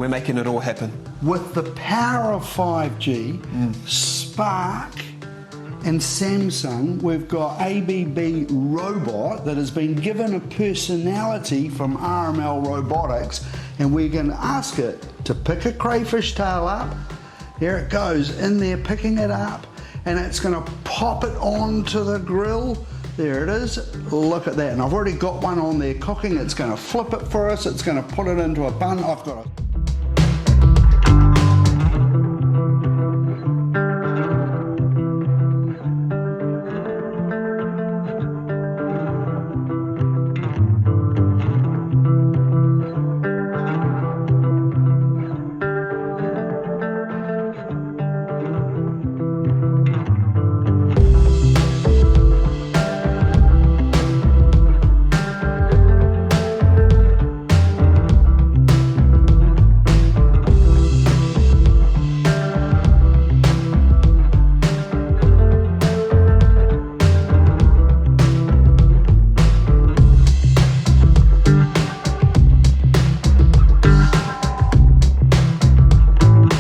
we're making it all happen. With the power of 5G, Spark and Samsung, we've got ABB Robot that has been given a personality from RML Robotics, and we're going to ask it to pick a crayfish tail up. Here it goes, in there picking it up, and it's going to pop it onto the grill. There it is. Look at that. And I've already got one on there cooking. It's going to flip it for us. It's going to put it into a bun. I've got a